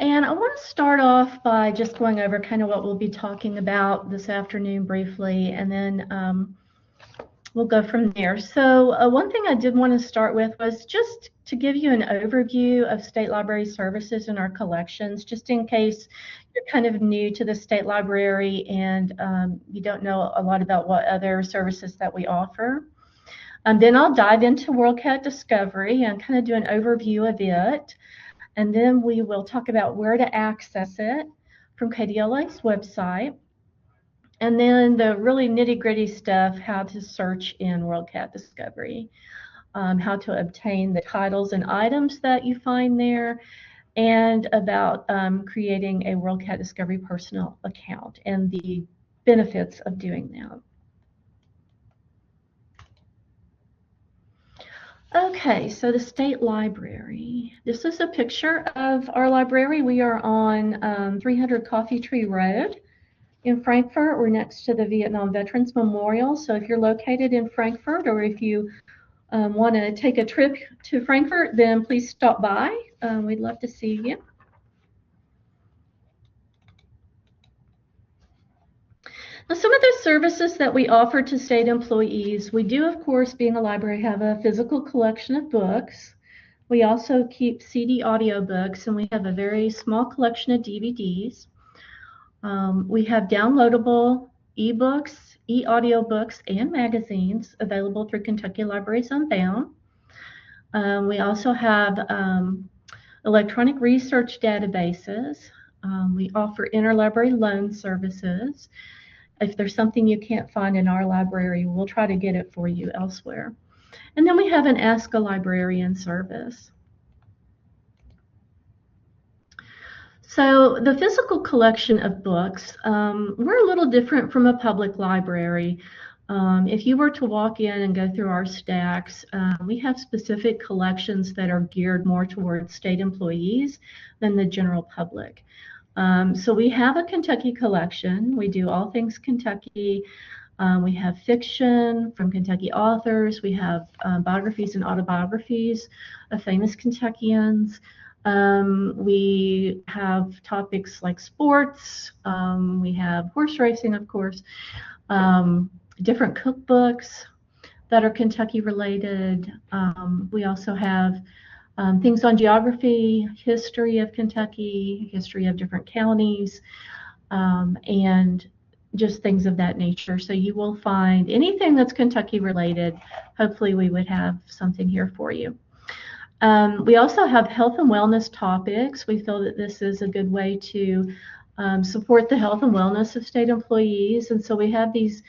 And I want to start off by just going over kind of what we'll be talking about this afternoon briefly, and then we'll go from there. So one thing I did want to start with was just to give you an overview of state library services in our collections, just in case you're kind of new to the state library and you don't know a lot about what other services that we offer. Then I'll dive into WorldCat Discovery and kind of do an overview of it. And then we will talk about where to access it from KDLA's website. And then the really nitty-gritty stuff, how to search in WorldCat Discovery, how to obtain the titles and items that you find there, and about creating a WorldCat Discovery personal account and the benefits of doing that. Okay, so the State Library. This is a picture of our library. We are on 300 Coffee Tree Road in Frankfurt. We're next to the Vietnam Veterans Memorial. So if you're located in Frankfurt, or if you want to take a trip to Frankfurt, then please stop by. We'd love to see you. Now, some of the services that we offer to state employees, we do, of course, being a library, have a physical collection of books. We also keep CD audiobooks, and we have a very small collection of DVDs. We have downloadable ebooks, e-audiobooks, and magazines available through Kentucky Libraries Unbound. We also have electronic research databases. We offer interlibrary loan services. If there's something you can't find in our library, we'll try to get it for you elsewhere. And then we have an Ask a Librarian service. So the physical collection of books, we're a little different from a public library. If you were to walk in and go through our stacks, we have specific collections that are geared more towards state employees than the general public. So we have a Kentucky collection. We do all things Kentucky. We have fiction from Kentucky authors. We have biographies and autobiographies of famous Kentuckians. We have topics like sports. We have horse racing, of course. Different cookbooks that are Kentucky related. We also have things on geography, history of Kentucky, history of different counties, and just things of that nature. So you will find anything that's Kentucky related. Hopefully we would have something here for you. We also have health and wellness topics. We feel that this is a good way to support the health and wellness of state employees. And so we have these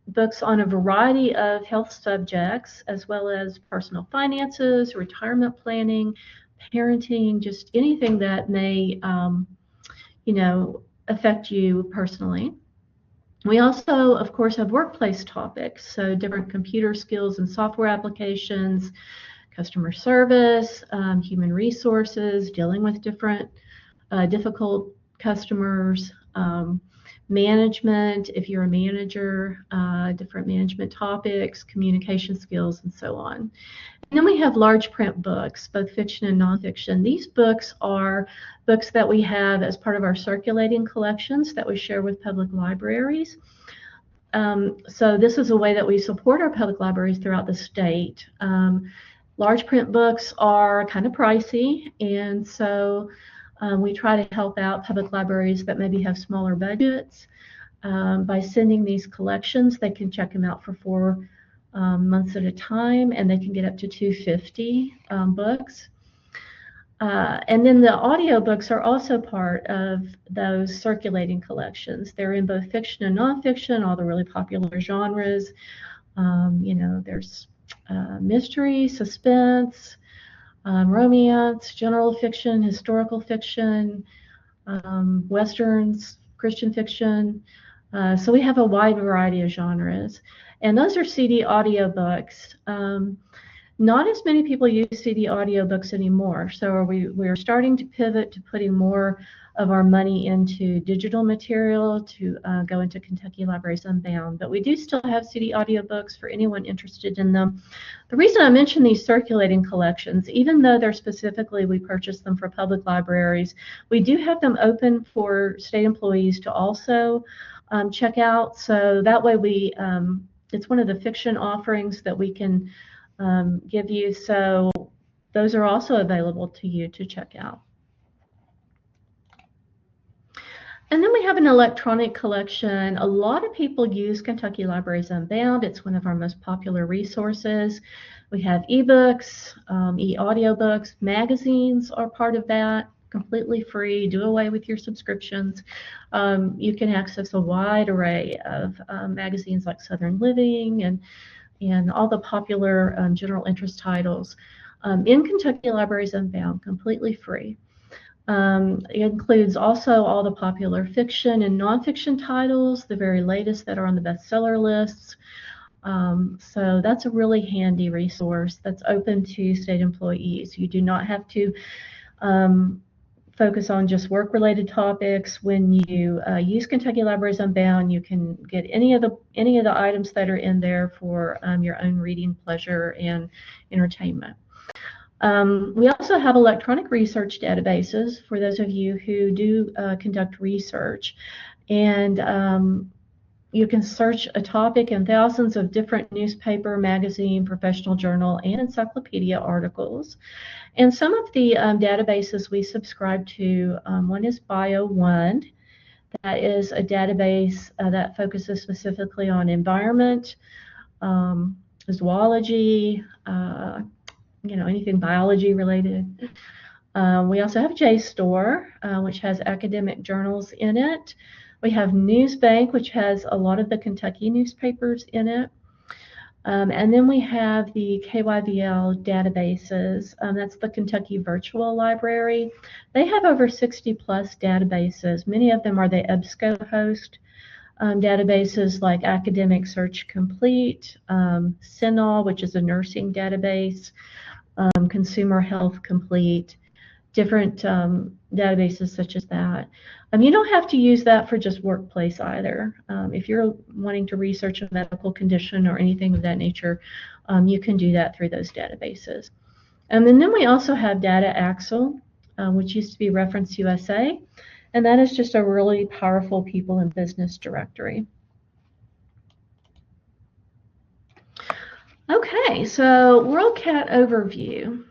books on a variety of health subjects, as well as personal finances, retirement planning, parenting, just anything that may, affect you personally. We also, of course, have workplace topics, so different computer skills and software applications, customer service, human resources, dealing with different difficult customers, management, if you're a manager, different management topics, communication skills, and so on. And then we have large print books, both fiction and nonfiction. These books are books that we have as part of our circulating collections that we share with public libraries. So this is a way that we support our public libraries throughout the state. Large print books are kind of pricey, and so we try to help out public libraries that maybe have smaller budgets by sending these collections. They can check them out for 4 months at a time, and they can get up to 250 books. And then the audiobooks are also part of those circulating collections. They're in both fiction and nonfiction, all the really popular genres. There's mystery, suspense, romance, general fiction, historical fiction, westerns, Christian fiction. So we have a wide variety of genres. And those are CD audiobooks. Not as many people use CD audiobooks anymore, so we're starting to pivot to putting more of our money into digital material to go into Kentucky Libraries Unbound. But we do still have CD audiobooks for anyone interested in them. The reason I mention these circulating collections, even though they're specifically, we purchased them for public libraries, we do have them open for state employees to also check out. So that way it's one of the fiction offerings that we can give you. So those are also available to you to check out. And then we have an electronic collection. A lot of people use Kentucky Libraries Unbound. It's one of our most popular resources. We have ebooks, e-audiobooks, magazines are part of that, completely free. Do away with your subscriptions. You can access a wide array of magazines like Southern Living and all the popular general interest titles in Kentucky Libraries Unbound, completely free. It includes also all the popular fiction and nonfiction titles, the very latest that are on the bestseller lists. So that's a really handy resource that's open to state employees. You do not have to focus on just work-related topics. When you use Kentucky Libraries Unbound, you can get any of the items that are in there for your own reading pleasure and entertainment. We also have electronic research databases for those of you who do conduct research. And you can search a topic in thousands of different newspaper, magazine, professional journal, and encyclopedia articles. And some of the databases we subscribe to, one is BioOne. That is a database that focuses specifically on environment, zoology, anything biology related. We also have JSTOR, which has academic journals in it. We have Newsbank, which has a lot of the Kentucky newspapers in it. And then we have the KYVL databases. That's the Kentucky Virtual Library. They have over 60 plus databases. Many of them are the EBSCO host databases like Academic Search Complete, CINAHL, which is a nursing database, Consumer Health Complete, different databases such as that. You don't have to use that for just workplace either. If you're wanting to research a medical condition or anything of that nature, you can do that through those databases. And then we also have Data Axle, which used to be Reference USA, and that is just a really powerful people and business directory. Okay, so WorldCat overview.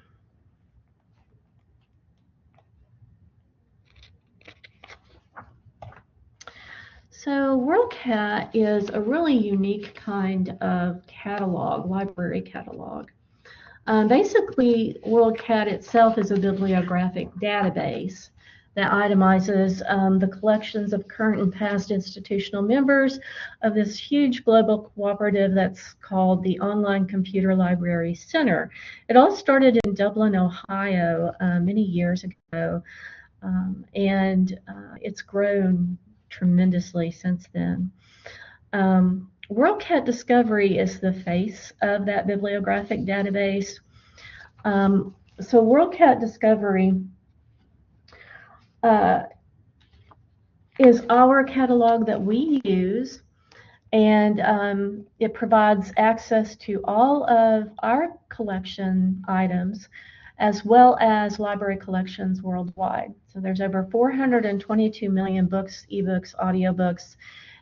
So WorldCat is a really unique kind of catalog, library catalog. Basically, WorldCat itself is a bibliographic database that itemizes the collections of current and past institutional members of this huge global cooperative that's called the Online Computer Library Center. It all started in Dublin, Ohio, many years ago, and it's grown tremendously since then. WorldCat Discovery is the face of that bibliographic database. So WorldCat Discovery is our catalog that we use, and it provides access to all of our collection items as well as library collections worldwide. So there's over 422 million books, ebooks, audiobooks,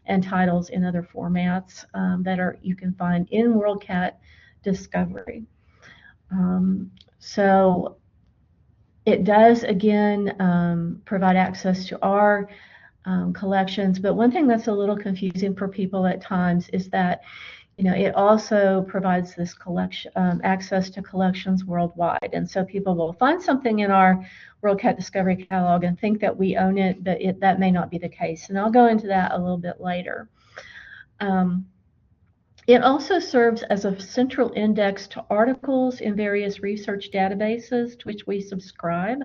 and titles in other formats that you can find in WorldCat Discovery. So it does, again, provide access to our collections, but one thing that's a little confusing for people at times is that it also provides this collection access to collections worldwide, and so people will find something in our WorldCat Discovery catalog and think that we own it, but that may not be the case, and I'll go into that a little bit later. It also serves as a central index to articles in various research databases to which we subscribe.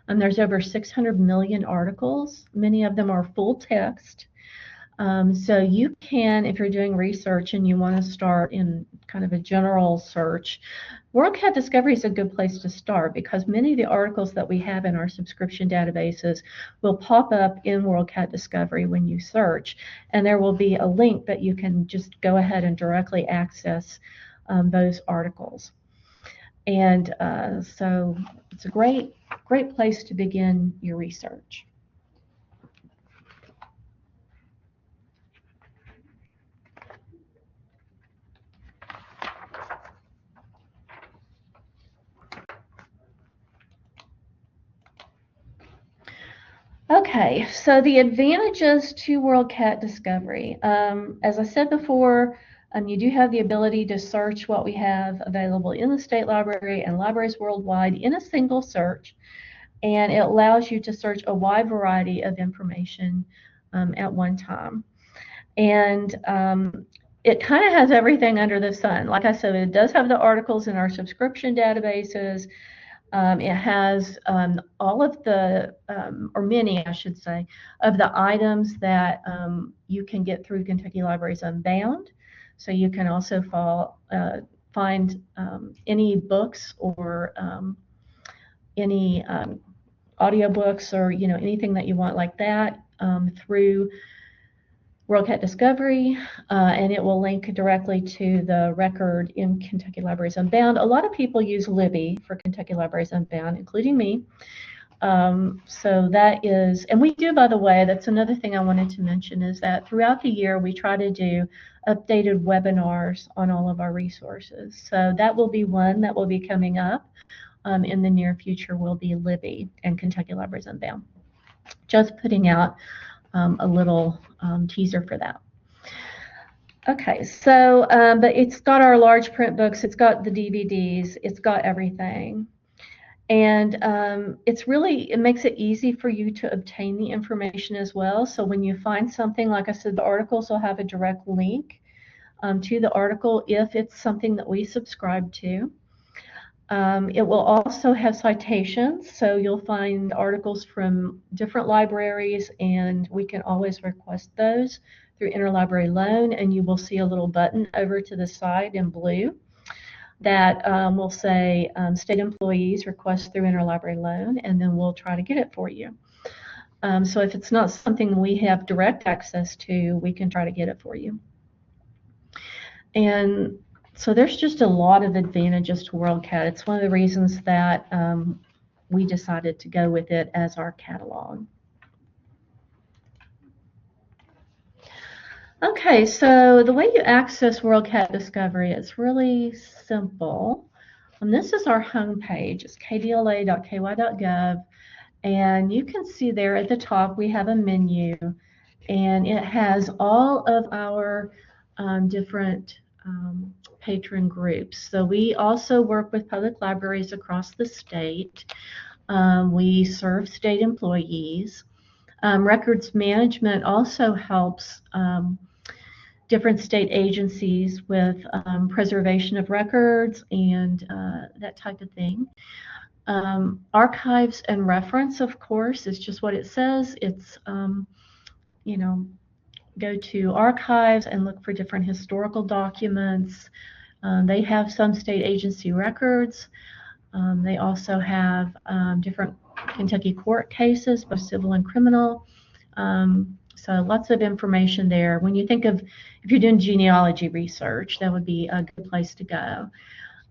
And there's over 600 million articles. Many of them are full text. So you can, if you're doing research and you want to start in kind of a general search, WorldCat Discovery is a good place to start because many of the articles that we have in our subscription databases will pop up in WorldCat Discovery when you search, and there will be a link that you can just go ahead and directly access those articles. And so it's a great place to begin your research. Okay, so the advantages to WorldCat Discovery. As I said before, you do have the ability to search what we have available in the state library and libraries worldwide in a single search, and it allows you to search a wide variety of information at one time. And it kind of has everything under the sun. Like I said, it does have the articles in our subscription databases. It has all of the, or many, I should say, of the items that you can get through Kentucky Libraries Unbound. So you can also find any books or any audiobooks or anything that you want like that through WorldCat Discovery, and it will link directly to the record in Kentucky Libraries Unbound. A lot of people use Libby for Kentucky Libraries Unbound, including me. So that is, and we do, by the way, that's another thing I wanted to mention, is that throughout the year we try to do updated webinars on all of our resources. So that will be one that will be coming up in the near future, will be Libby and Kentucky Libraries Unbound. Just putting out a little teaser for that. Okay, so but it's got our large print books, it's got the DVDs, it's got everything, and it makes it easy for you to obtain the information as well. So when you find something, like I said, the articles will have a direct link to the article if it's something that we subscribe to. It will also have citations, so you'll find articles from different libraries, and we can always request those through interlibrary loan, and you will see a little button over to the side in blue that will say state employees request through interlibrary loan, and then we'll try to get it for you. So if it's not something we have direct access to, we can try to get it for you. And so there's just a lot of advantages to WorldCat. It's one of the reasons that we decided to go with it as our catalog. Okay, so the way you access WorldCat Discovery is really simple. And this is our home page. It's kdla.ky.gov, and you can see there at the top we have a menu, and it has all of our different patron groups. So we also work with public libraries across the state. We serve state employees. Records management also helps different state agencies with preservation of records and that type of thing. Archives and reference, of course, is just what it says. It's, go to archives and look for different historical documents. They have some state agency records. They also have different Kentucky court cases, both civil and criminal. So lots of information there. When you think of, if you're doing genealogy research, that would be a good place to go.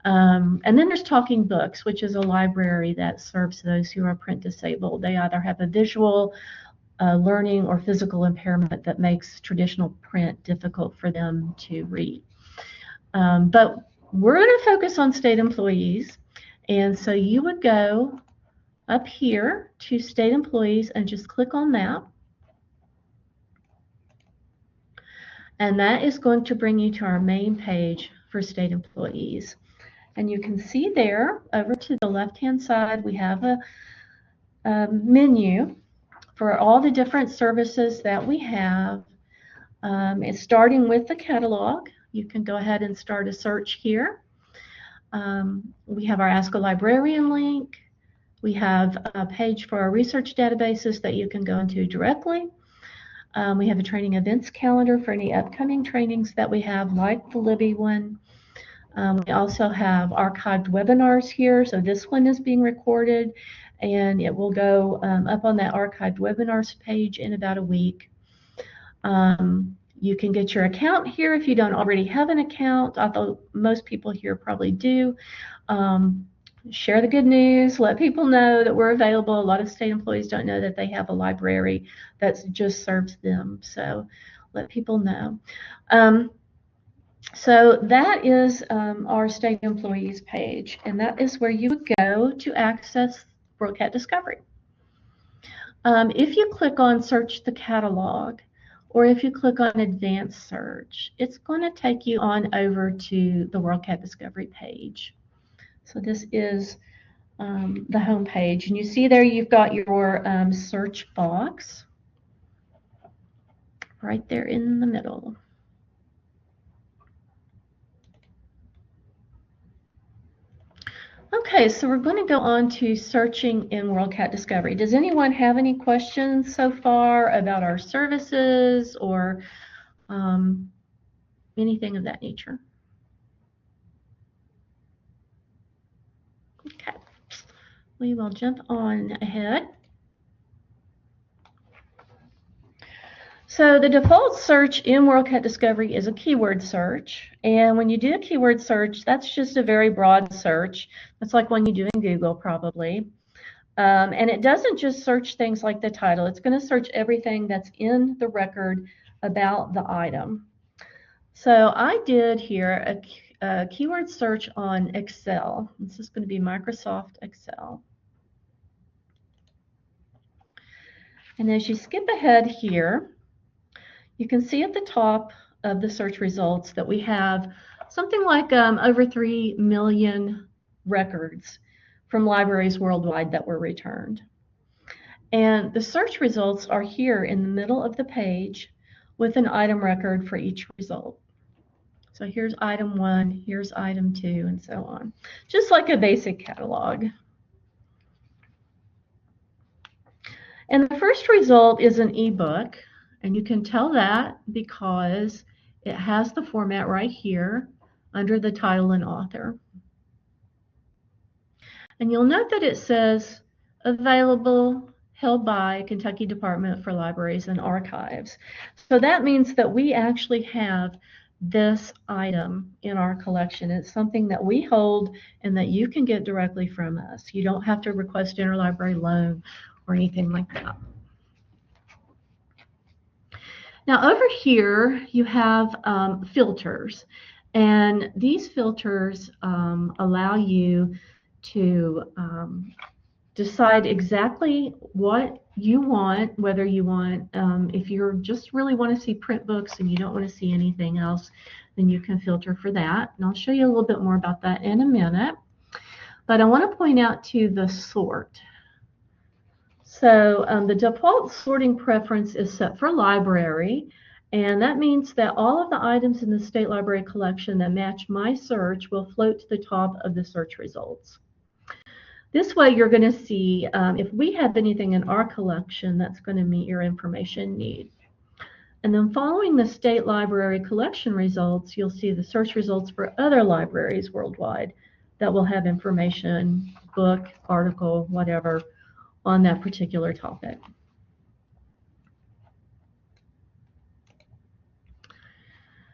And then there's Talking Books, which is a library that serves those who are print disabled. They either have a visual learning or physical impairment that makes traditional print difficult for them to read. But we're going to focus on state employees, and so you would go up here to state employees and just click on that, and that is going to bring you to our main page for state employees. And you can see there over to the left hand side we have a menu for all the different services that we have. It's starting with the catalog. You can go ahead and start a search here. We have our Ask a Librarian link. We have a page for our research databases that you can go into directly. We have a training events calendar for any upcoming trainings that we have, like the Libby one. We also have archived webinars here. So this one is being recorded, and it will go up on that archived webinars page in about a week. You can get your account here if you don't already have an account, although most people here probably do. Share the good news, let people know that we're available. A lot of state employees don't know that they have a library that just serves them, so let people know. So that is our state employees page, and that is where you would go to access WorldCat Discovery. If you click on Search the Catalog, or if you click on Advanced Search, it's going to take you on over to the WorldCat Discovery page. So this is the home page, and you see there you've got your search box right there in the middle. Okay, so we're going to go on to searching in WorldCat Discovery. Does anyone have any questions so far about our services or anything of that nature? Okay, we will jump on ahead. So the default search in WorldCat Discovery is a keyword search. And when you do a keyword search, that's just a very broad search. That's like one you do in Google probably. And it doesn't just search things like the title. It's going to search everything that's in the record about the item. So I did here a keyword search on Excel. This is going to be Microsoft Excel. And as you skip ahead here, you can see at the top of the search results that we have something like over 3 million records from libraries worldwide that were returned. And the search results are here in the middle of the page with an item record for each result. So here's item 1, here's item 2, and so on. Just like a basic catalog. And the first result is an ebook. And you can tell that because it has the format right here under the title and author. And you'll note that it says available, held by Kentucky Department for Libraries and Archives. So that means that we actually have this item in our collection. It's something that we hold and that you can get directly from us. You don't have to request interlibrary loan or anything like that. Now over here you have filters, and these filters allow you to decide exactly what you want, whether you want, if you just really want to see print books and you don't want to see anything else, then you can filter for that. And I'll show you a little bit more about that in a minute. But I want to point out to the sort. So the default sorting preference is set for library, and that means that all of the items in the State Library collection that match my search will float to the top of the search results. This way you're going to see if we have anything in our collection that's going to meet your information need. And then following the State Library collection results, you'll see the search results for other libraries worldwide that will have information, book, article, whatever, on that particular topic.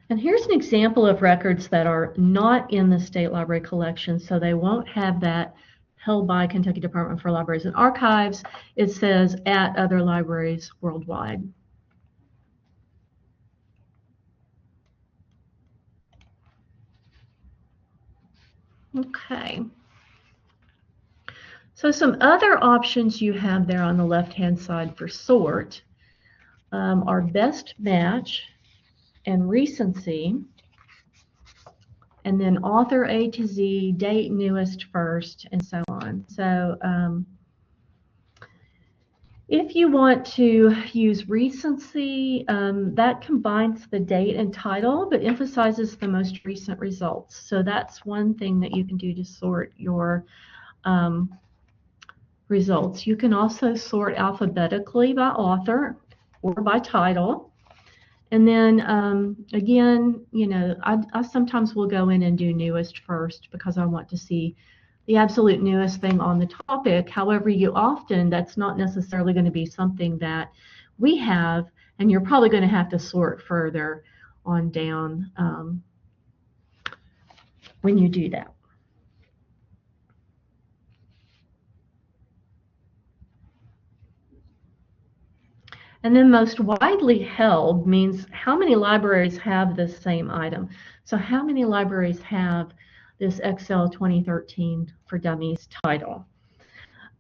And here's an example of records that are not in the State Library collection, so they won't have that held by Kentucky Department for Libraries and Archives. It says at other libraries worldwide. Okay. So some other options you have there on the left-hand side for sort are best match and recency, and then author A to Z, date newest first, and so on. So if you want to use recency, that combines the date and title, but emphasizes the most recent results. So that's one thing that you can do to sort your results. You can also sort alphabetically by author, or by title. And then again, I sometimes will go in and do newest first because I want to see the absolute newest thing on the topic. However, that's not necessarily going to be something that we have, and you're probably going to have to sort further on down when you do that. And then most widely held means how many libraries have this same item. So how many libraries have this Excel 2013 for Dummies title?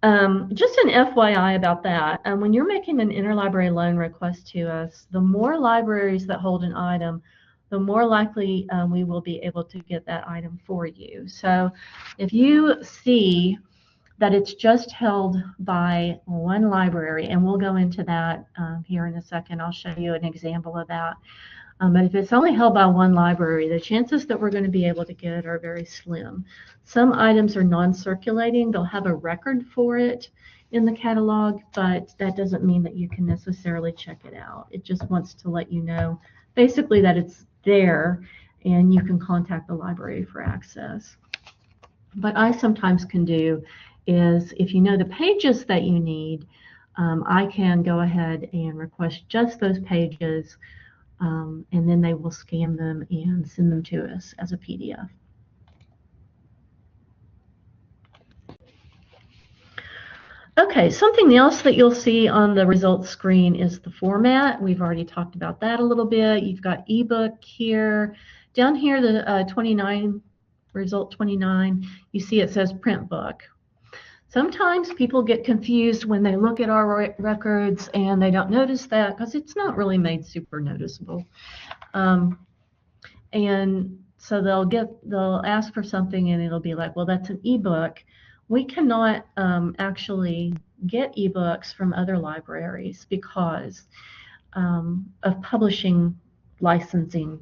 Just an FYI about that, when you're making an interlibrary loan request to us, the more libraries that hold an item, the more likely we will be able to get that item for you. So if you see that it's just held by one library, and we'll go into that here in a second. I'll show you an example of that. But if it's only held by one library, the chances that we're going to be able to get it are very slim. Some items are non-circulating. They'll have a record for it in the catalog, but that doesn't mean that you can necessarily check it out. It just wants to let you know basically that it's there and you can contact the library for access. What I sometimes can do is, if you know the pages that you need, I can go ahead and request just those pages, and then they will scan them and send them to us as a PDF. Okay, something else that you'll see on the results screen is the format. We've already talked about that a little bit. You've got ebook here. Down here, the 29, result 29, you see it says print book. Sometimes people get confused when they look at our records and they don't notice that because it's not really made super noticeable. And so they'll ask for something and it'll be like, well, that's an ebook. We cannot actually get ebooks from other libraries because of publishing licensing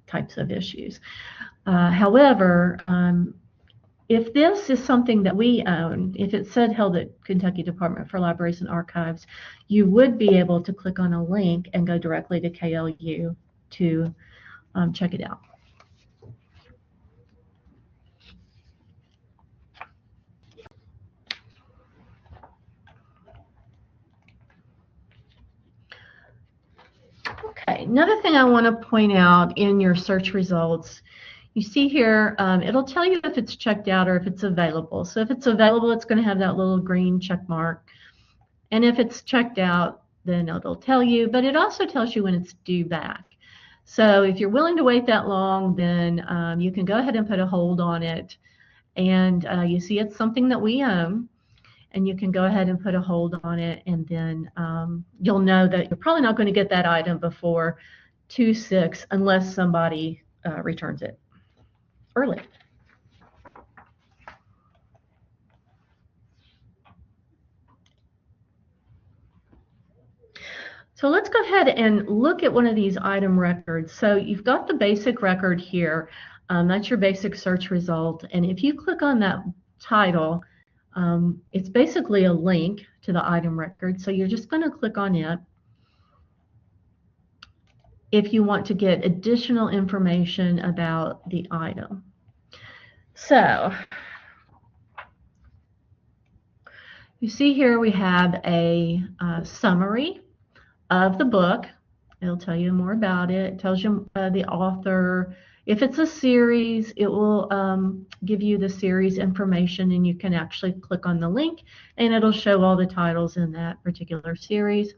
types of issues. However, if this is something that we own, if it said held at Kentucky Department for Libraries and Archives, you would be able to click on a link and go directly to KLU to check it out. Okay, another thing I want to point out in your search results, you see here, it'll tell you if it's checked out or if it's available. So if it's available, it's going to have that little green check mark. And if it's checked out, then it'll tell you, but it also tells you when it's due back. So if you're willing to wait that long, then you can go ahead and put a hold on it. And you see it's something that we own, and you can go ahead and put a hold on it, and then you'll know that you're probably not going to get that item before 2/6 unless somebody returns it early. So let's go ahead and look at one of these item records. So you've got the basic record here. That's your basic search result. And if you click on that title, it's basically a link to the item record. So you're just going to click on it if you want to get additional information about the item. So you see here we have a summary of the book. It'll tell you more about it. It tells you the author. If it's a series, it will give you the series information, and you can actually click on the link and it'll show all the titles in that particular series.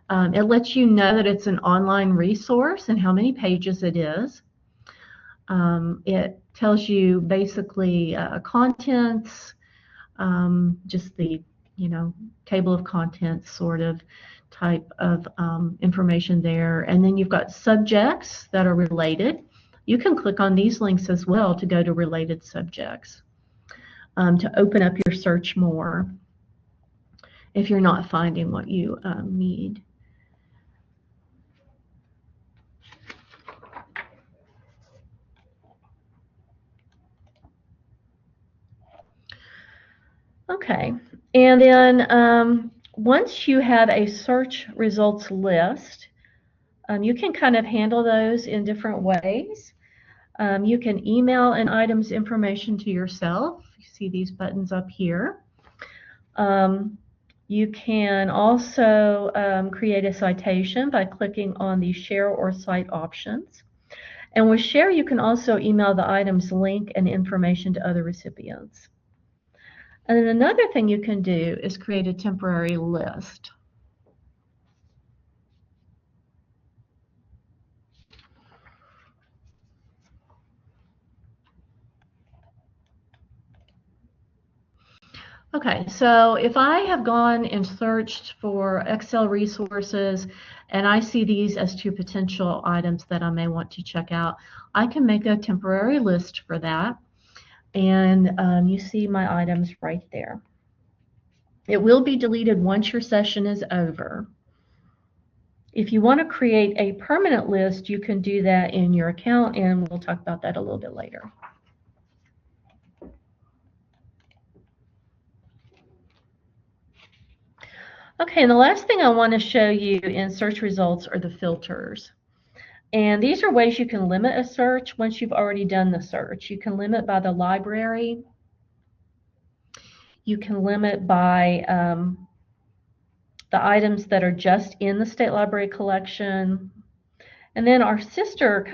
It lets you know that it's an online resource and how many pages it is. It tells you basically contents, just the table of contents sort of type of information there. And then you've got subjects that are related. You can click on these links as well to go to related subjects to open up your search more if you're not finding what you need. Okay, and then once you have a search results list, you can kind of handle those in different ways. You can email an item's information to yourself. You see these buttons up here. You can also create a citation by clicking on the share or cite options. And with share, you can also email the item's link and information to other recipients. And then another thing you can do is create a temporary list. Okay, so if I have gone and searched for Excel resources and I see these as two potential items that I may want to check out, I can make a temporary list for that. And you see my items right there. It will be deleted once your session is over. If you want to create a permanent list, you can do that in your account, and we'll talk about that a little bit later. Okay, and the last thing I want to show you in search results are the filters. And these are ways you can limit a search once you've already done the search. You can limit by the library. You can limit by the items that are just in the State Library collection. And then our sister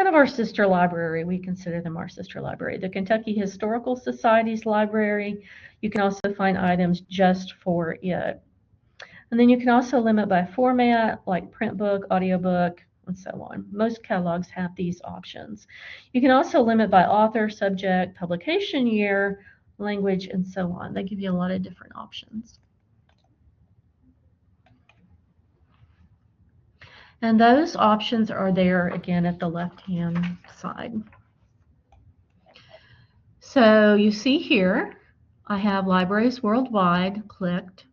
library, we consider them our sister library, the Kentucky Historical Society's library. You can also find items just for it. And then you can also limit by format, like print book, audiobook, and so on. Most catalogs have these options. You can also limit by author, subject, publication year, language, and so on. They give you a lot of different options. And those options are there again at the left-hand side. So you see here, I have libraries worldwide clicked.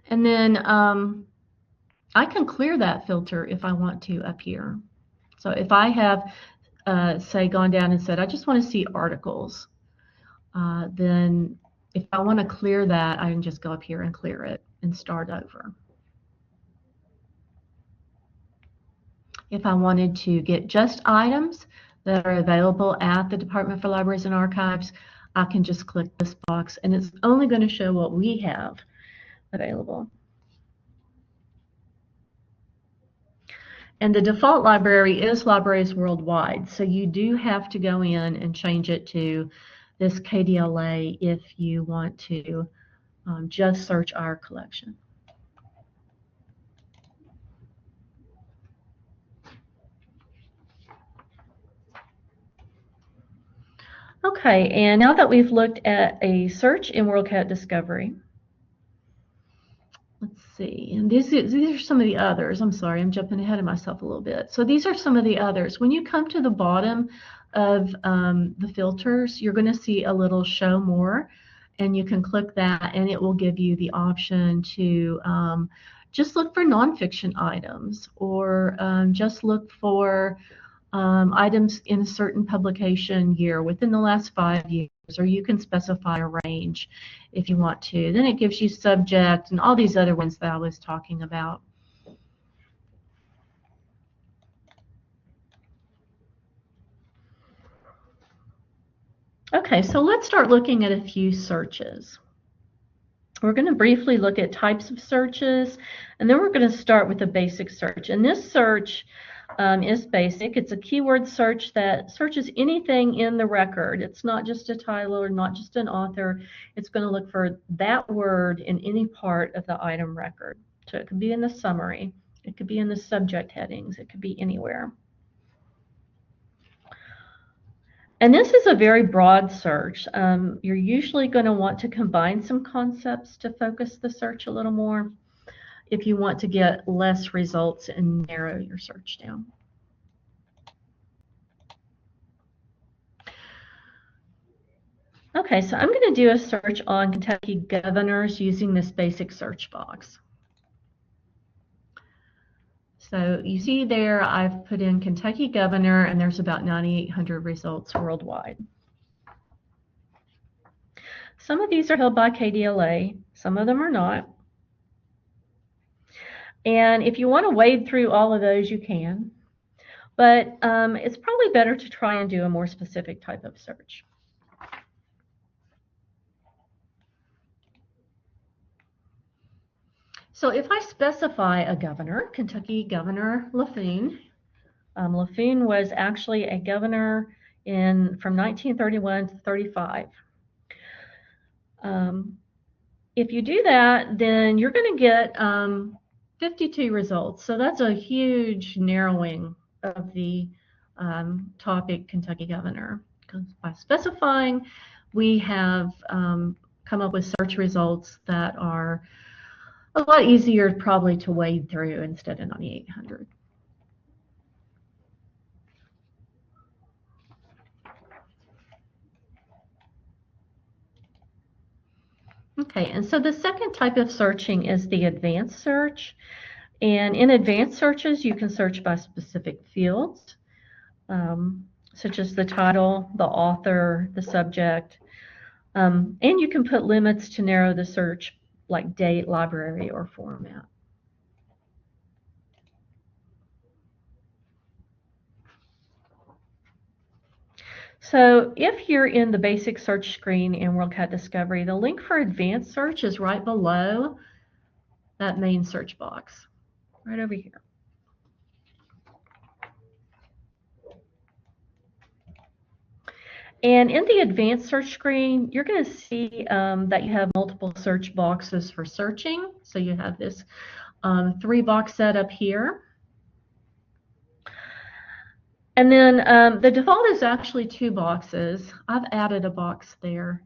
And then I can clear that filter if I want to up here. So if I have, say, gone down and said, I just want to see articles, then if I want to clear that, I can just go up here and clear it and start over. If I wanted to get just items that are available at the Department for Libraries and Archives, I can just click this box, and it's only going to show what we have available. And the default library is Libraries Worldwide, so you do have to go in and change it to this KDLA if you want to just search our collection. Okay, and now that we've looked at a search in WorldCat Discovery, let's see, and these are some of the others. I'm sorry, I'm jumping ahead of myself a little bit. So these are some of the others. When you come to the bottom of the filters, you're going to see a little show more, and you can click that, and it will give you the option to just look for nonfiction items, or just look for items in a certain publication year within the last 5 years, or you can specify a range if you want to. Then it gives you subject and all these other ones that I was talking about. Okay, so let's start looking at a few searches. We're going to briefly look at types of searches, and then we're going to start with a basic search. And this search is basic. It's a keyword search that searches anything in the record. It's not just a title or not just an author. It's going to look for that word in any part of the item record. So it could be in the summary. It could be in the subject headings. It could be anywhere. And this is a very broad search. You're usually going to want to combine some concepts to focus the search a little more if you want to get less results and narrow your search down. Okay, so I'm going to do a search on Kentucky governors using this basic search box. So you see there I've put in Kentucky governor, and there's about 9,800 results worldwide. Some of these are held by KDLA, some of them are not. And if you want to wade through all of those, you can. But it's probably better to try and do a more specific type of search. So if I specify a governor, Kentucky Governor LaFoon, LaFoon was actually a governor from 1931 to 35. If you do that, then you're going to get 52 results. So that's a huge narrowing of the topic Kentucky Governor. Because by specifying, we have come up with search results that are a lot easier probably to wade through instead of 9,800. Okay, and so the second type of searching is the advanced search. And in advanced searches, you can search by specific fields, such as the title, the author, the subject, and you can put limits to narrow the search, like date, library, or format. So if you're in the basic search screen in WorldCat Discovery, the link for advanced search is right below that main search box, right over here. And in the advanced search screen, you're going to see that you have multiple search boxes for searching. So you have this 3-box setup here. And then the default is actually 2 boxes. I've added a box there.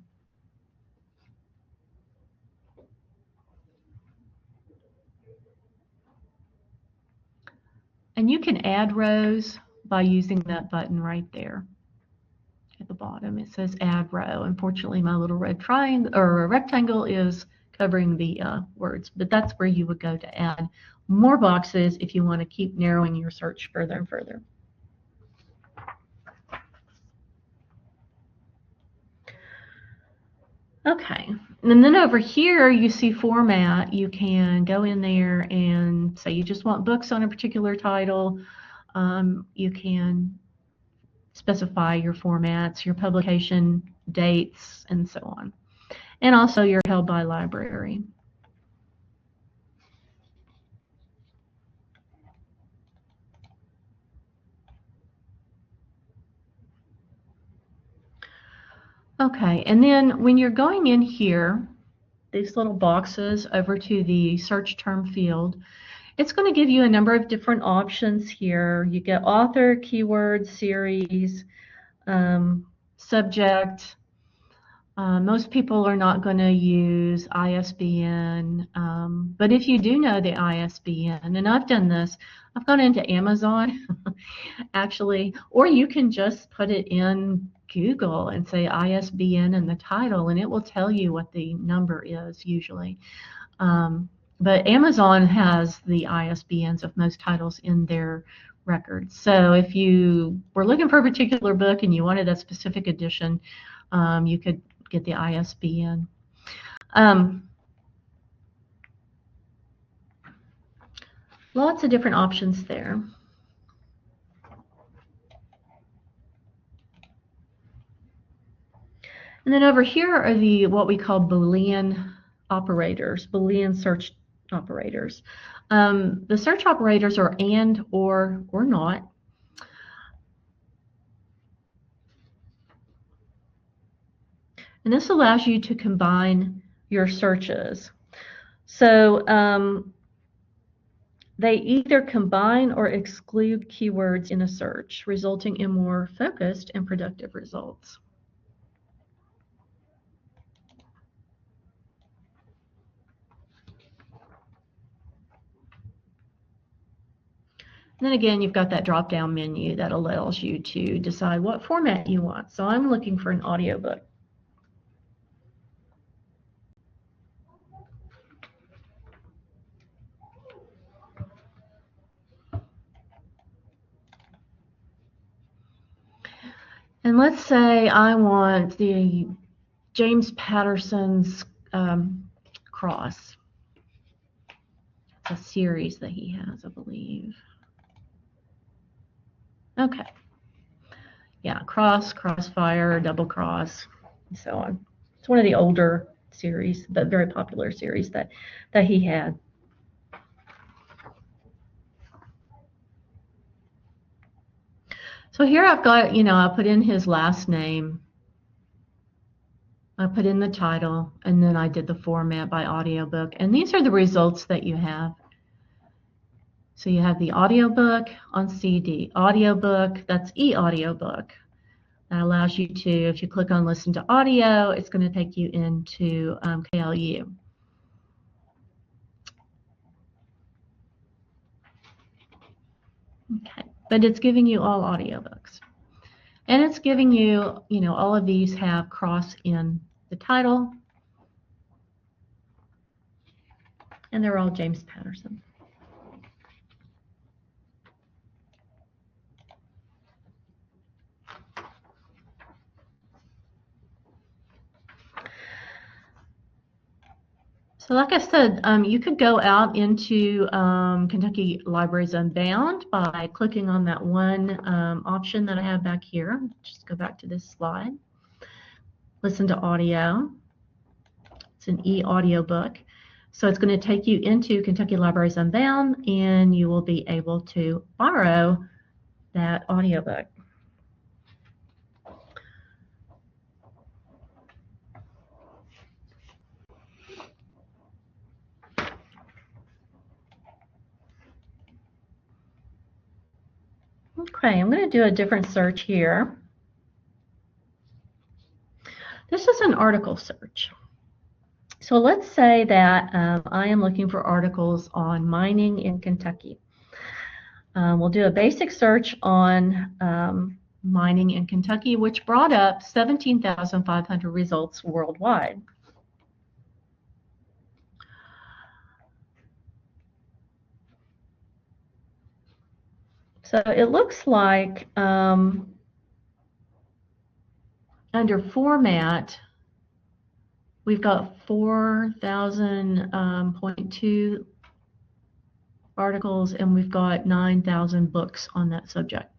And you can add rows by using that button right there at the bottom. It says add row. Unfortunately, my little red triangle or rectangle is covering the words, but that's where you would go to add more boxes if you want to keep narrowing your search further and further. Okay, and then over here you see format. You can go in there and say you just want books on a particular title. You can specify your formats, your publication dates, and so on. And also your held by library. Okay, and then when you're going in here, these little boxes over to the search term field, it's going to give you a number of different options here. You get author, keyword, series, subject. Most people are not going to use ISBN, but if you do know the ISBN, and I've done this, I've gone into Amazon actually, or you can just put it in Google and say ISBN in the title, and it will tell you what the number is usually. But Amazon has the ISBNs of most titles in their records. So if you were looking for a particular book and you wanted a specific edition, you could get the ISBN. Lots of different options there. And then over here are the what we call Boolean operators, Boolean search operators. The search operators are and, or not. And this allows you to combine your searches. So they either combine or exclude keywords in a search, resulting in more focused and productive results. And then again, you've got that drop-down menu that allows you to decide what format you want. So I'm looking for an audiobook. And let's say I want the James Patterson's Cross. a series that he has, I believe. Okay. Yeah, Crossfire, Double Cross, and so on. It's one of the older series, but very popular series that he had. So here I've got, I put in his last name, I put in the title, and then I did the format by audiobook. And these are the results that you have. So you have the audiobook on CD, audiobook, that's e-audiobook. That allows you to, if you click on listen to audio, it's going to take you into KLU. Okay, but it's giving you all audiobooks. And it's giving you, all of these have cross in the title. And they're all James Patterson. So like I said, you could go out into Kentucky Libraries Unbound by clicking on that one option that I have back here. Just go back to this slide. Listen to audio. It's an e-audiobook. So it's going to take you into Kentucky Libraries Unbound, and you will be able to borrow that audiobook. Okay, I'm going to do a different search here. This is an article search. So let's say that I am looking for articles on mining in Kentucky. We'll do a basic search on mining in Kentucky, which brought up 17,500 results worldwide. So it looks like under format, we've got 4,000.2 articles, and we've got 9,000 books on that subject.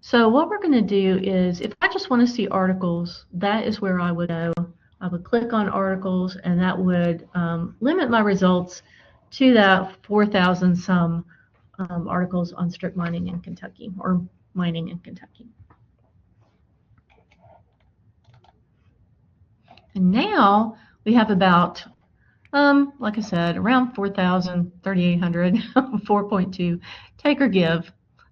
So what we're going to do is, if I just want to see articles, that is where I would go. I would click on articles, and that would limit my results to that 4,000 some articles on strip mining in Kentucky, or mining in Kentucky. And now we have about, like I said, around 4,000, 3,800, 4.2, take or give.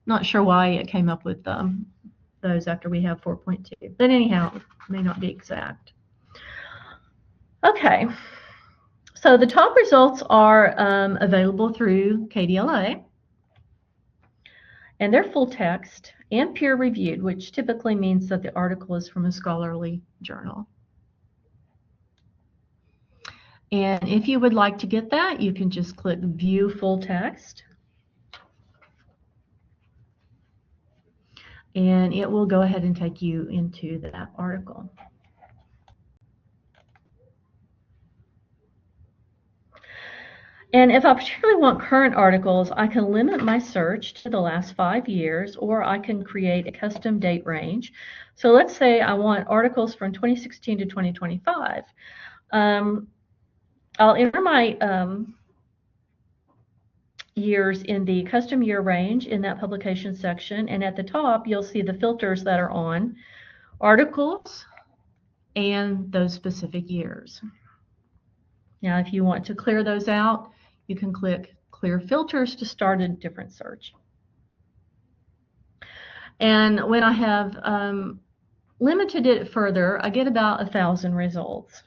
Not sure why it came up with those after we have 4.2. But anyhow, it may not be exact. Okay, so the top results are available through KDLA. And they're full text and peer reviewed, which typically means that the article is from a scholarly journal. And if you would like to get that, you can just click View Full Text. And it will go ahead and take you into that article. And if I particularly want current articles, I can limit my search to the last 5 years, or I can create a custom date range. So let's say I want articles from 2016 to 2025. I'll enter my years in the custom year range in that publication section, and at the top you'll see the filters that are on articles and those specific years. Now if you want to clear those out, you can click Clear Filters to start a different search. And when I have limited it further, I get about 1,000 results.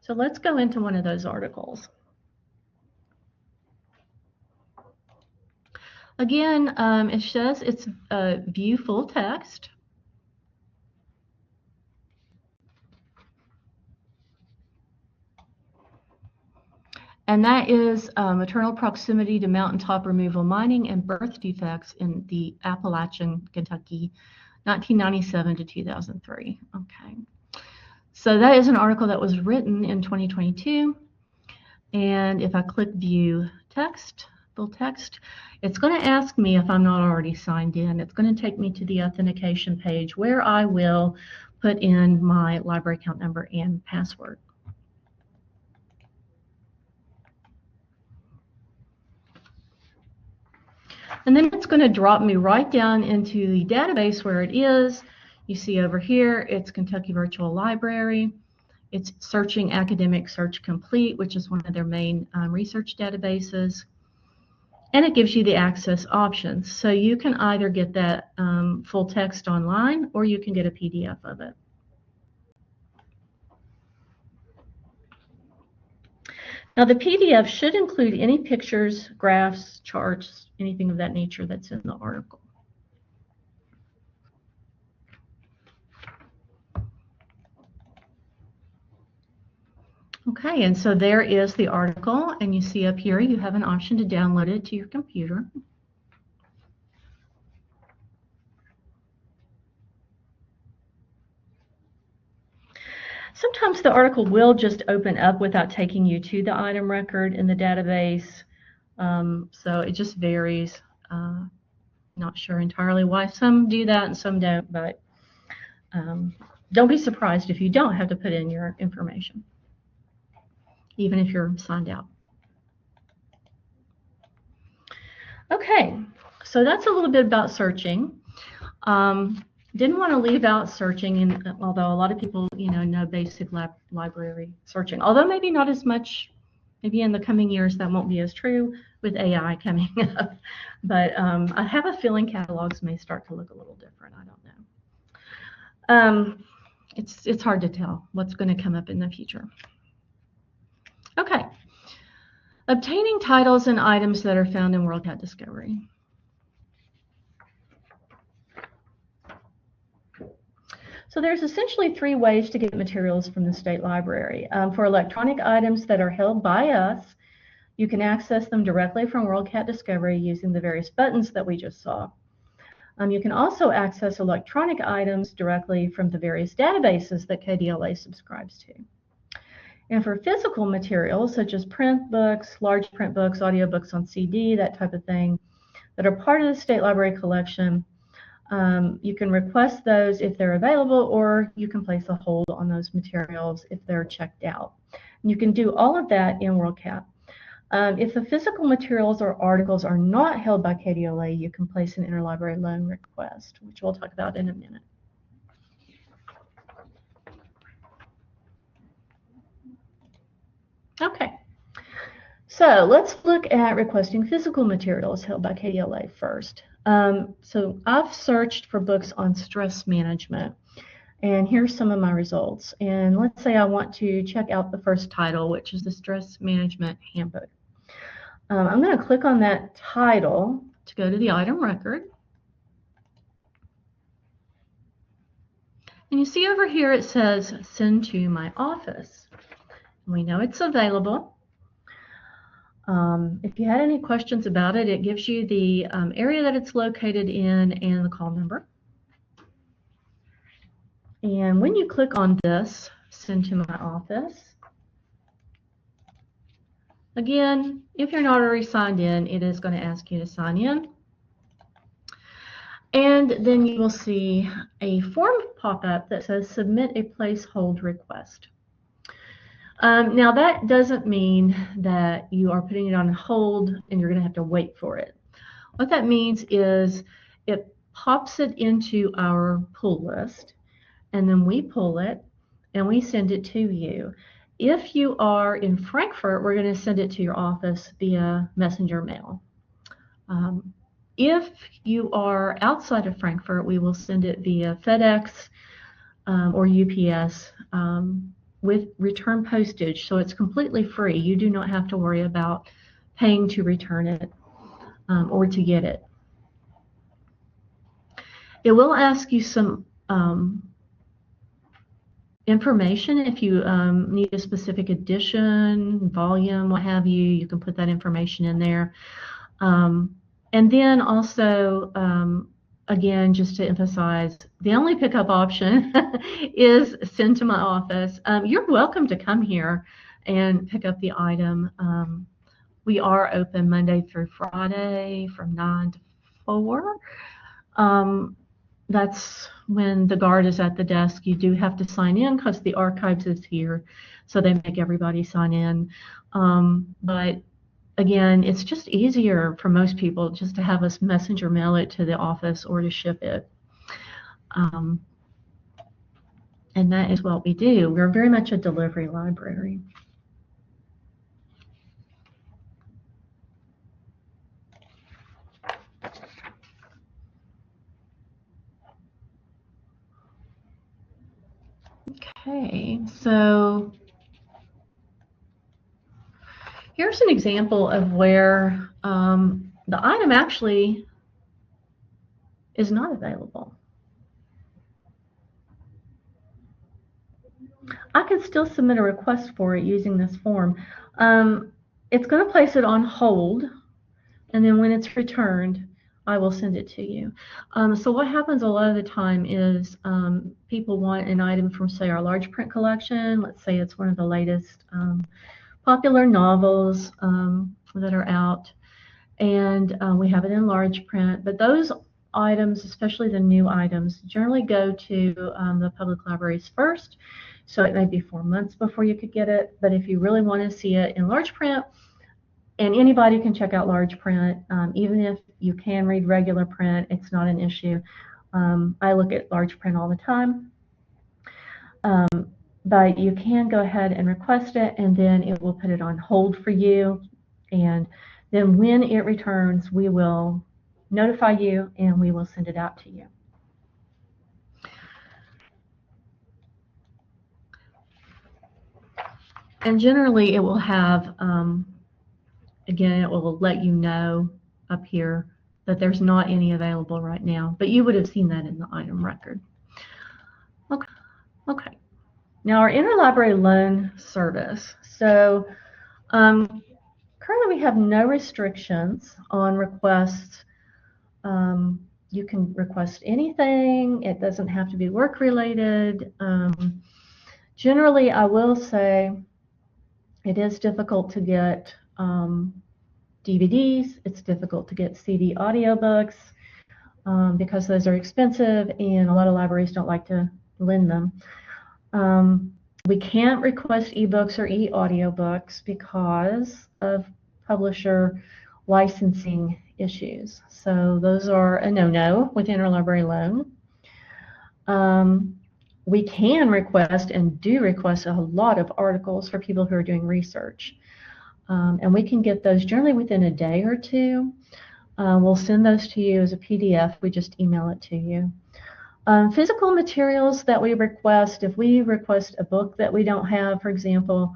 So let's go into one of those articles. Again, it says it's view full text. And that is maternal proximity to mountaintop removal mining and birth defects in the Appalachian, Kentucky, 1997 to 2003. Okay. So that is an article that was written in 2022. And if I click view text, full text, it's going to ask me if I'm not already signed in. It's going to take me to the authentication page where I will put in my library account number and password. And then it's going to drop me right down into the database where it is. You see over here, it's Kentucky Virtual Library. It's searching Academic Search Complete, which is one of their main research databases. And it gives you the access options. So you can either get that full text online or you can get a PDF of it. Now the PDF should include any pictures, graphs, charts, anything of that nature that's in the article. Okay, and so there is the article, and you see up here you have an option to download it to your computer. Sometimes the article will just open up without taking you to the item record in the database, so it just varies. Not sure entirely why some do that and some don't, but don't be surprised if you don't have to put in your information, even if you're signed out. Okay, so that's a little bit about searching. Didn't want to leave out searching, and although a lot of people, know basic library searching, although maybe not as much. Maybe in the coming years that won't be as true with AI coming up. But I have a feeling catalogs may start to look a little different. I don't know. It's hard to tell what's going to come up in the future. Okay. Obtaining titles and items that are found in WorldCat Discovery. So there's essentially 3 ways to get materials from the State Library. For electronic items that are held by us, you can access them directly from WorldCat Discovery using the various buttons that we just saw. You can also access electronic items directly from the various databases that KDLA subscribes to. And for physical materials, such as print books, large print books, audiobooks on CD, that type of thing, that are part of the State Library collection, you can request those if they're available, or you can place a hold on those materials if they're checked out. And you can do all of that in WorldCat. If the physical materials or articles are not held by KDLA, you can place an interlibrary loan request, which we'll talk about in a minute. Okay, so let's look at requesting physical materials held by KDLA first. So I've searched for books on stress management, and here's some of my results. And let's say I want to check out the first title, which is the Stress Management Handbook. I'm going to click on that title to go to the item record. And you see over here it says send to my office. And we know it's available. If you had any questions about it, it gives you the area that it's located in and the call number. And when you click on this, send to my office, again, if you're not already signed in, it is going to ask you to sign in. And then you will see a form pop up that says submit a placehold request. Now that doesn't mean that you are putting it on hold and you're going to have to wait for it. What that means is it pops it into our pull list, and then we pull it and we send it to you. If you are in Frankfurt, we're going to send it to your office via messenger mail. If you are outside of Frankfurt, we will send it via FedEx or UPS with return postage, so it's completely free. You do not have to worry about paying to return it or to get it. It will ask you some information. If you need a specific edition, volume, what have you, you can put that information in there. And then also, again, just to emphasize, the only pickup option is send to my office. You're welcome to come here and pick up the item. We are open Monday through Friday from 9 to 4. That's when the guard is at the desk. You do have to sign in because the archives is here, so they make everybody sign in. But again, it's just easier for most people just to have us messenger mail it to the office or to ship it. And that is what we do. We're very much a delivery library. Okay, so here's an example of where the item actually is not available. I can still submit a request for it using this form. It's going to place it on hold, and then when it's returned, I will send it to you. So what happens a lot of the time is people want an item from, say, our large print collection. Let's say it's one of the latest popular novels that are out, and we have it in large print. But those items, especially the new items, generally go to the public libraries first. So it may be 4 months before you could get it. But if you really want to see it in large print, and anybody can check out large print, even if you can read regular print, it's not an issue. I look at large print all the time. But you can go ahead and request it, and then it will put it on hold for you. And then when it returns, we will notify you and we will send it out to you. And generally it will have, again, it will let you know up here that there's not any available right now, but you would have seen that in the item record. Okay. Now our interlibrary loan service. So currently we have no restrictions on requests. You can request anything. It doesn't have to be work related. Generally, I will say it is difficult to get DVDs. It's difficult to get CD audiobooks because those are expensive and a lot of libraries don't like to lend them. We can't request ebooks or e-audiobooks because of publisher licensing issues. So those are a no-no with interlibrary loan. We can request and do request a lot of articles for people who are doing research. And we can get those generally within a day or two. We'll send those to you as a PDF. We just email it to you. Physical materials that we request, if we request a book that we don't have, for example,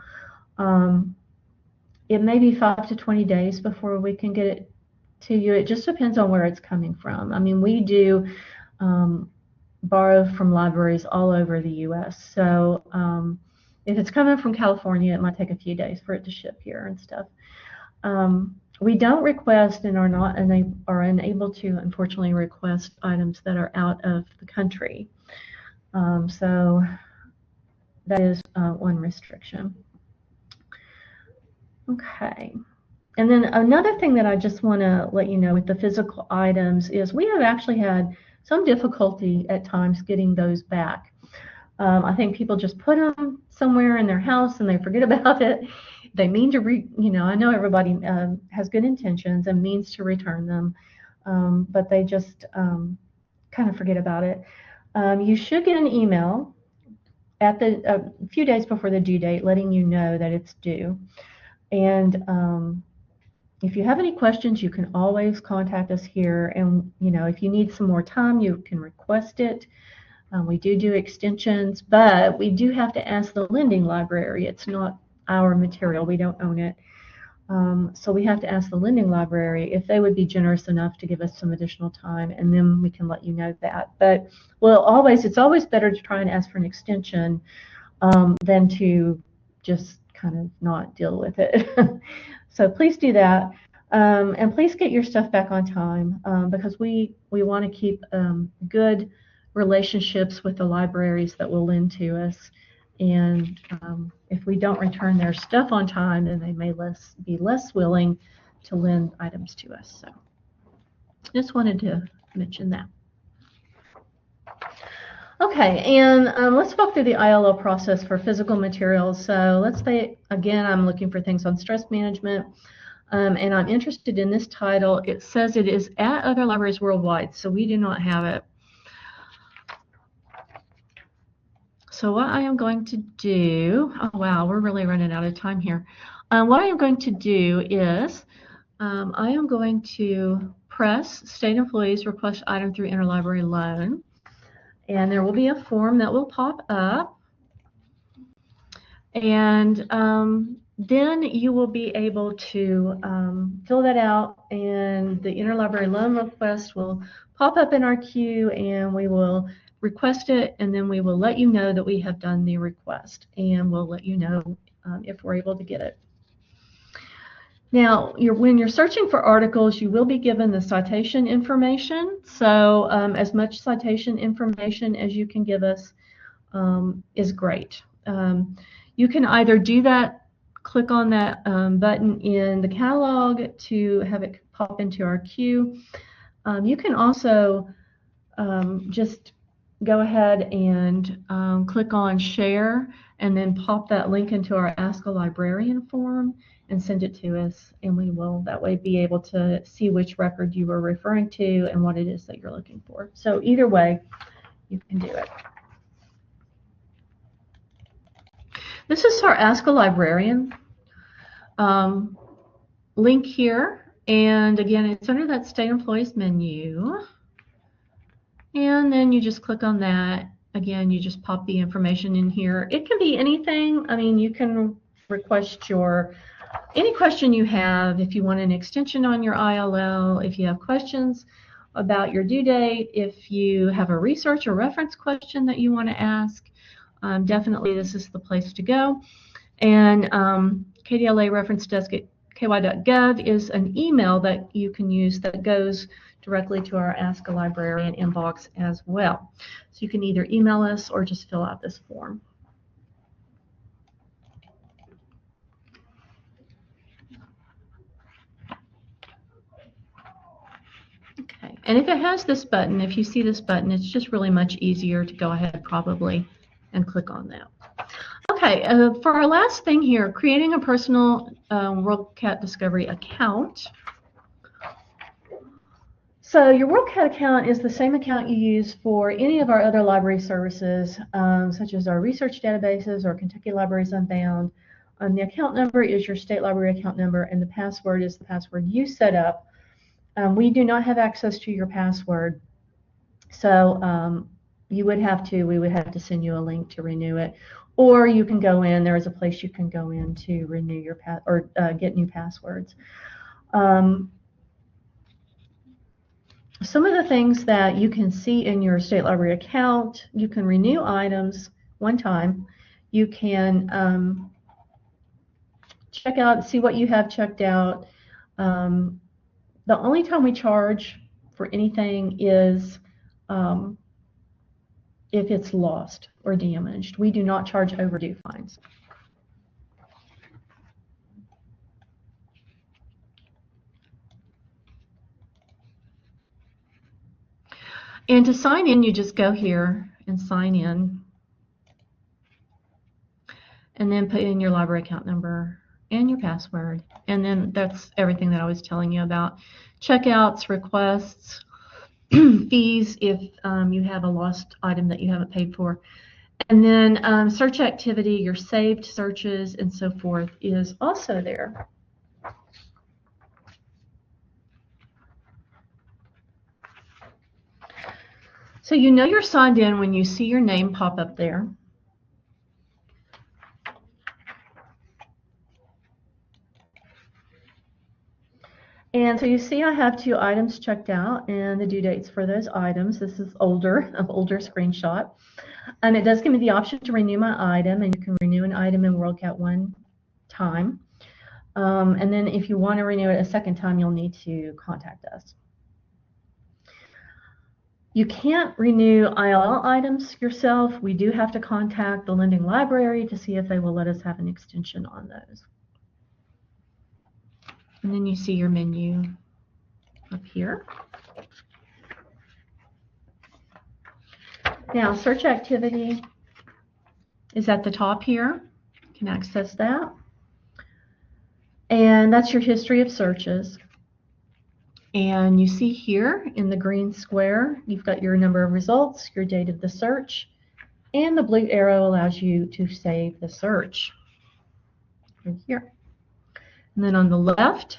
it may be 5 to 20 days before we can get it to you. It just depends on where it's coming from. I mean, we do borrow from libraries all over the U.S. So if it's coming from California, it might take a few days for it to ship here and stuff. We don't request and are unable to, unfortunately, request items that are out of the country. So that is one restriction. Okay. And then another thing that I just want to let you know with the physical items is we have actually had some difficulty at times getting those back. I think people just put them somewhere in their house and they forget about it. They mean to, I know everybody has good intentions and means to return them, but they just kind of forget about it. You should get an email at a few days before the due date letting you know that it's due. And if you have any questions, you can always contact us here. And, if you need some more time, you can request it. We do extensions, but we do have to ask the lending library. It's not our material. We don't own it. So we have to ask the lending library if they would be generous enough to give us some additional time, and then we can let you know that. But it's always better to try and ask for an extension than to just kind of not deal with it. So please do that. And please get your stuff back on time because we want to keep good relationships with the libraries that will lend to us. And if we don't return their stuff on time, then they may be less willing to lend items to us. So just wanted to mention that. Okay, and let's walk through the ILO process for physical materials. So let's say, again, I'm looking for things on stress management, and I'm interested in this title. It says it is at other libraries worldwide, so we do not have it. So what I am going to do, oh wow, we're really running out of time here. What I am going to do is I am going to press State Employees Request Item through Interlibrary Loan. And there will be a form that will pop up. And then you will be able to fill that out, and the interlibrary loan request will pop up in our queue, and we will request it, and then we will let you know that we have done the request, and we'll let you know if we're able to get it. Now, when you're searching for articles, you will be given the citation information. So as much citation information as you can give us is great. You can either do that, click on that button in the catalog to have it pop into our queue. You can also just go ahead and click on share and then pop that link into our Ask a Librarian form and send it to us, and we will that way be able to see which record you were referring to and what it is that you're looking for. So either way, you can do it. This is our Ask a Librarian link here, and again, it's under that State Employees menu, and then you just click on that. Again, you just pop the information in here. It can be anything. I mean, you can request any question you have. If you want an extension on your ILL, if you have questions about your due date, if you have a research or reference question that you want to ask, definitely this is the place to go. And KDLA reference desk at ky.gov is an email that you can use that goes directly to our Ask a Librarian inbox as well. So you can either email us or just fill out this form. Okay, and if it has this button, if you see this button, it's just really much easier to go ahead probably and click on that. Okay, for our last thing here, creating a personal WorldCat Discovery account. So your WorldCat account is the same account you use for any of our other library services, such as our research databases or Kentucky Libraries Unbound. The account number is your state library account number, and the password is the password you set up. We do not have access to your password, so we would have to send you a link to renew it, or you can go in. There is a place you can go in to renew your get new passwords. Some of the things that you can see in your state library account: you can renew items one time. You can check out, see what you have checked out. The only time we charge for anything is if it's lost or damaged. We do not charge overdue fines. And to sign in, you just go here and sign in, and then put in your library account number and your password, and then that's everything that I was telling you about. Checkouts, requests, fees if you have a lost item that you haven't paid for, and then search activity, your saved searches and so forth is also there. So you know you're signed in when you see your name pop up there. And so you see I have 2 items checked out and the due dates for those items. This is an older screenshot. And it does give me the option to renew my item, and you can renew an item in WorldCat one time. And then if you want to renew it a second time, you'll need to contact us. You can't renew ILL items yourself. We do have to contact the lending library to see if they will let us have an extension on those. And then you see your menu up here. Now, search activity is at the top here. You can access that. And that's your history of searches. And you see here in the green square, you've got your number of results, your date of the search, and the blue arrow allows you to save the search right here. And then on the left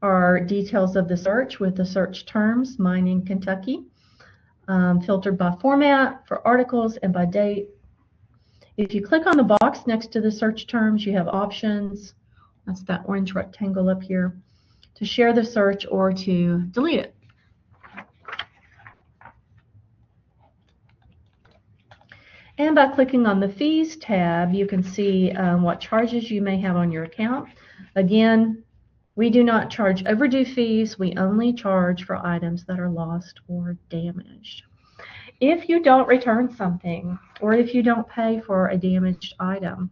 are details of the search with the search terms, mining Kentucky, filtered by format for articles and by date. If you click on the box next to the search terms, you have options. That's that orange rectangle up here, to share the search or to delete it. And by clicking on the Fees tab, you can see what charges you may have on your account. Again, we do not charge overdue fees. We only charge for items that are lost or damaged. If you don't return something, or if you don't pay for a damaged item,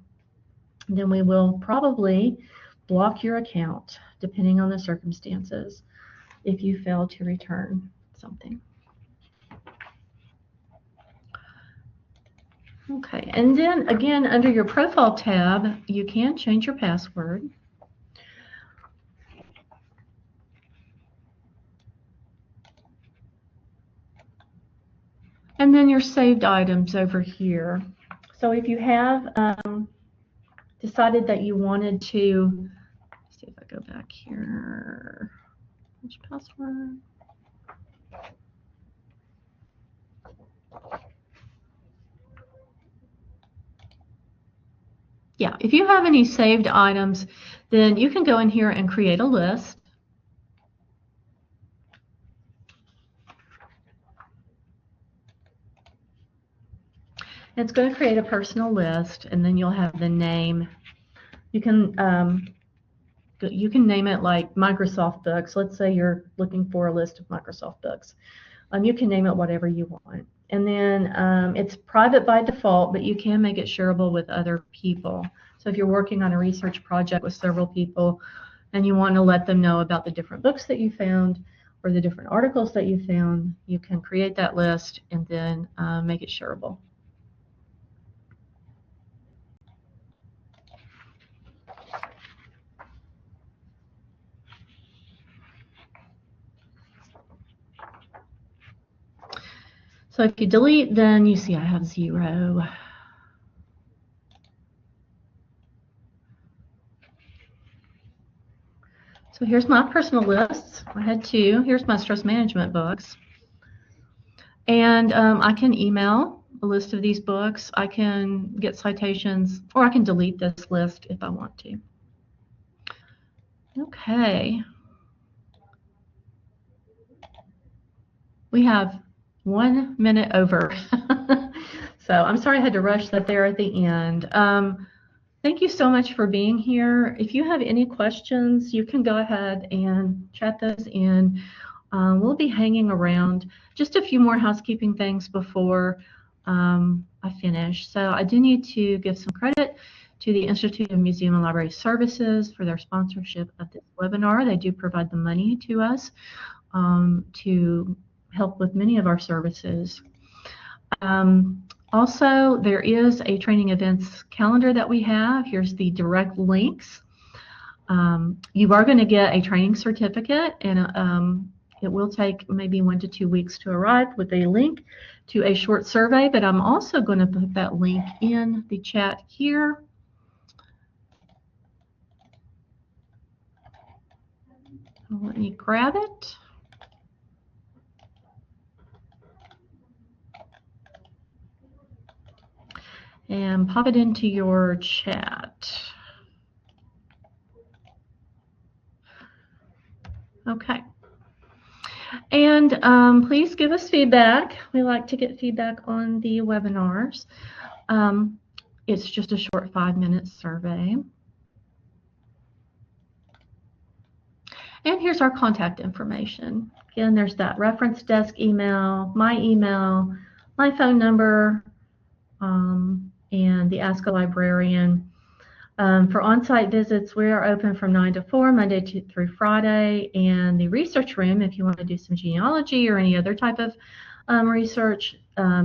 then we will probably block your account, depending on the circumstances, if you fail to return something. Okay, and then again, under your profile tab, you can change your password. And then your saved items over here. So if you have decided that you wanted to, let's see if I go back here, which password? Yeah, if you have any saved items, then you can go in here and create a list. It's going to create a personal list, and then you'll have the name. You can name it like Microsoft Books. Let's say you're looking for a list of Microsoft Books. You can name it whatever you want. And then it's private by default, but you can make it shareable with other people. So if you're working on a research project with several people and you want to let them know about the different books that you found or the different articles that you found, you can create that list and then make it shareable. So if you delete, then you see I have 0. So here's my personal lists. I had 2. Here's my stress management books. And I can email a list of these books. I can get citations, or I can delete this list if I want to. Okay. We have 1 minute over. So I'm sorry I had to rush that there at the end. Thank you so much for being here. If you have any questions, you can go ahead and chat those in. We'll be hanging around. Just a few more housekeeping things before I finish. So I do need to give some credit to the Institute of Museum and Library Services for their sponsorship of this webinar. They do provide the money to us to help with many of our services. Also, there is a training events calendar that we have. Here's the direct links. You are going to get a training certificate, and it will take maybe 1 to 2 weeks to arrive with a link to a short survey, but I'm also going to put that link in the chat here. Let me grab it. And pop it into your chat. Okay. And please give us feedback. We like to get feedback on the webinars. It's just a short 5-minute survey. And here's our contact information. Again, there's that reference desk email, my phone number, and the Ask a Librarian. For on-site visits, we are open from 9 to 4, Monday through Friday, and the research room, if you want to do some genealogy or any other type of research,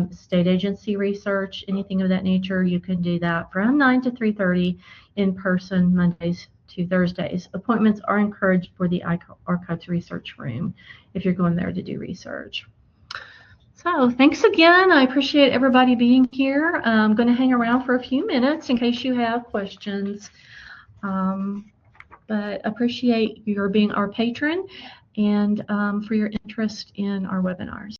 state agency research, anything of that nature, you can do that from 9 to 3:30 in person, Mondays to Thursdays. Appointments are encouraged for the Archives Research Room if you're going there to do research. So thanks again. I appreciate everybody being here. I'm going to hang around for a few minutes in case you have questions. But appreciate your being our patron and for your interest in our webinars.